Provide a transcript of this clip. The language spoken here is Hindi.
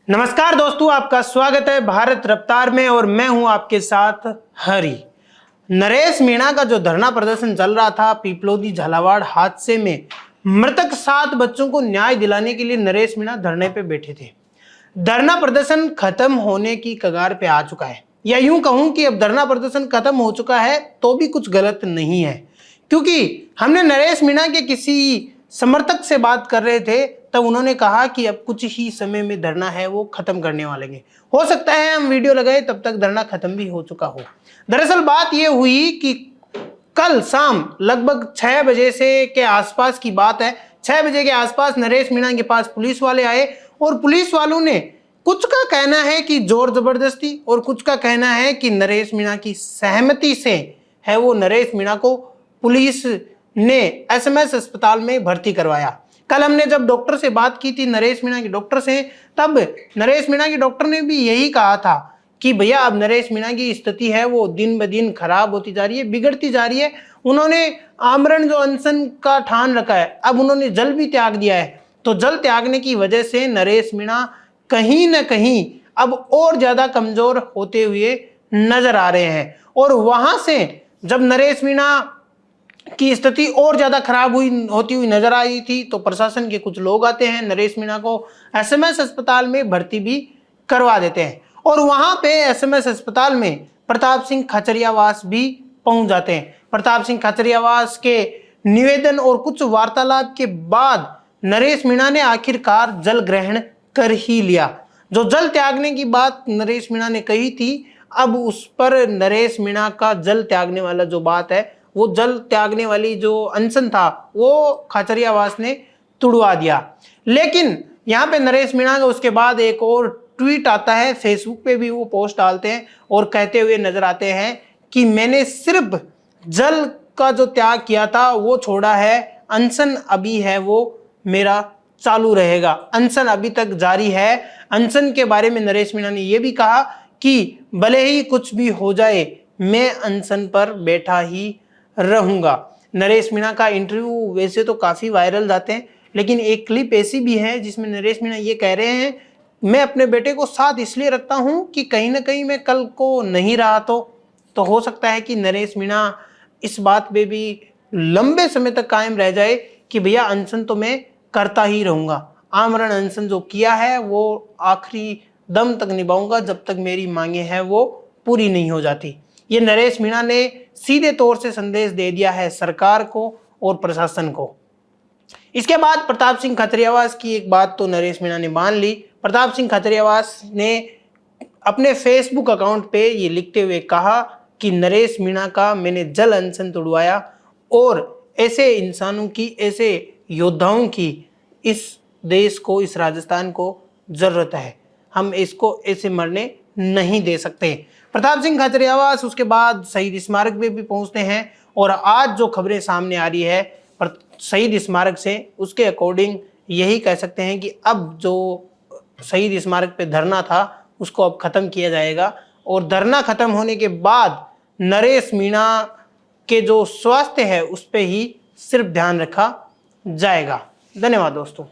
नमस्कार दोस्तों, आपका स्वागत है भारत रफ्तार में और मैं हूं आपके साथ हरी। नरेश मीणा का जो धरना प्रदर्शन चल रहा था पीपलोदी झालावाड़ हादसे में मृतक 7 बच्चों को न्याय दिलाने के लिए नरेश मीणा धरने पे बैठे थे। धरना प्रदर्शन खत्म होने की कगार पे आ चुका है, या यूं कहूं कि अब धरना प्रदर्शन खत्म हो चुका है तो भी कुछ गलत नहीं है, क्योंकि हमने नरेश मीणा के किसी समर्थक से बात कर रहे थे तब उन्होंने कहा कि अब कुछ ही समय में धरना है वो खत्म करने वाले हैं। हो सकता है हम वीडियो लगाए तब तक धरना खत्म भी हो चुका हो। दरअसल बात यह हुई कि कल शाम लगभग 6 बजे से के आसपास की बात है। 6 बजे के आसपास नरेश मीणा के पास पुलिस वाले आए और पुलिस वालों ने कुछ का कहना है कि जोर जबरदस्ती और कुछ का कहना है कि नरेश मीणा की सहमति से है वो नरेश मीणा को पुलिस ने एसएमएस अस्पताल में भर्ती करवाया। कल हमने जब डॉक्टर से बात की थी, नरेश मीणा के डॉक्टर से, तब नरेश मीणा के डॉक्टर ने भी यही कहा था कि भैया अब नरेश मीणा की स्थिति है वो दिन ब दिन खराब होती जा रही है, बिगड़ती जा रही है। उन्होंने आमरण जो अनशन का ठान रखा है, अब उन्होंने जल भी त्याग दिया है। तो जल त्यागने की वजह से नरेश मीणा कहीं ना कहीं अब और ज्यादा कमजोर होते हुए नजर आ रहे हैं। और वहां से जब नरेश मीणा की स्थिति और ज्यादा खराब होती हुई नजर आई थी तो प्रशासन के कुछ लोग आते हैं, नरेश मीणा को एसएमएस अस्पताल में भर्ती भी करवा देते हैं। और वहां पे एसएमएस अस्पताल में प्रताप सिंह खाचरियावास भी पहुंच जाते हैं। प्रताप सिंह खाचरियावास के निवेदन और कुछ वार्तालाप के बाद नरेश मीणा ने आखिरकार जल ग्रहण कर ही लिया। जो जल त्यागने की बात नरेश मीणा ने कही थी, अब उस पर नरेश मीणा का जल त्यागने वाला जो बात है, वो जल त्यागने वाली जो अनशन था वो खाचरियावास ने तुड़वा दिया। लेकिन यहाँ पे नरेश मीणा का उसके बाद एक और ट्वीट आता है, फेसबुक पे भी वो पोस्ट डालते हैं और कहते हुए नजर आते हैं कि मैंने सिर्फ जल का जो त्याग किया था वो छोड़ा है, अनशन अभी है वो मेरा चालू रहेगा, अनशन अभी तक जारी है। अनशन के बारे में नरेश मीणा ने यह भी कहा कि भले ही कुछ भी हो जाए मैं अनशन पर बैठा ही रहूंगा। नरेश मीणा का इंटरव्यू वैसे तो काफी वायरल जाते हैं, लेकिन एक क्लिप ऐसी भी है जिसमें नरेश मीणा ये कह रहे हैं, मैं अपने बेटे को साथ इसलिए रखता हूं कि कहीं ना कहीं मैं कल को नहीं रहा तो हो सकता है कि नरेश मीणा इस बात पे भी लंबे समय तक कायम रह जाए कि भैया अनशन तो मैं करता ही रहूंगा, आमरण अनशन जो किया है वो आखिरी दम तक निभाऊंगा जब तक मेरी मांगे हैं वो पूरी नहीं हो जाती। ये नरेश मीणा ने सीधे तौर से संदेश दे दिया है सरकार को और प्रशासन को। इसके बाद प्रताप सिंह खाचरियावास की एक बात तो नरेश मीणा ने मान ली। प्रताप सिंह खाचरियावास ने अपने फेसबुक अकाउंट पे ये लिखते हुए कहा कि नरेश मीणा का मैंने जल अनशन तोड़वाया और ऐसे इंसानों की, ऐसे योद्धाओं की इस देश को, इस राजस्थान को जरूरत है। हम इसको ऐसे मरने नहीं दे सकते। प्रताप सिंह खाचरियावास उसके बाद शहीद स्मारक पे भी पहुंचते हैं और आज जो खबरें सामने आ रही है शहीद स्मारक से, उसके अकॉर्डिंग यही कह सकते हैं कि अब जो शहीद स्मारक पे धरना था उसको अब खत्म किया जाएगा और धरना खत्म होने के बाद नरेश मीणा के जो स्वास्थ्य है उस पे ही सिर्फ ध्यान रखा जाएगा। धन्यवाद दोस्तों।